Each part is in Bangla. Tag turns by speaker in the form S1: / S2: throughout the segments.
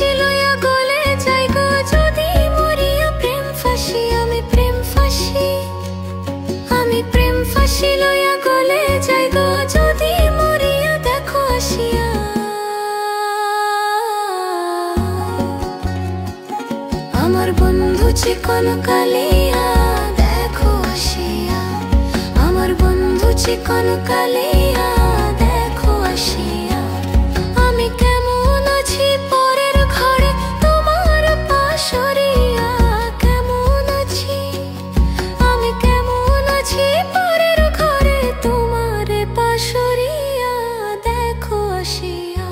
S1: ফাঁসি লইয়া গলে যাই গো যদি মরিয়া প্রেম ফাঁসি আমি প্রেম ফাঁসি আমি প্রেম ফাঁসি লইয়া গলে যাই গো যদি মরিয়া দেখো আসিয়া আমার বন্ধু চিকন কালিয়া দেখো আসিয়া আমার বন্ধু চিকন কালিয়া দেখো আসিয়া আমি কেমন আছি পরের ঘরে তোমার পাশরিয়া কেমন আছি আমি কেমন আছি পরের ঘরে তোমার পাশরিয়া দেখো আসিয়া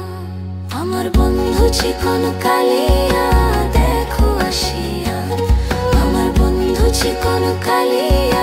S1: আমার বন্ধু চিকন কালিয়া দেখো আসিয়া আমার বন্ধু চিকন কালিয়া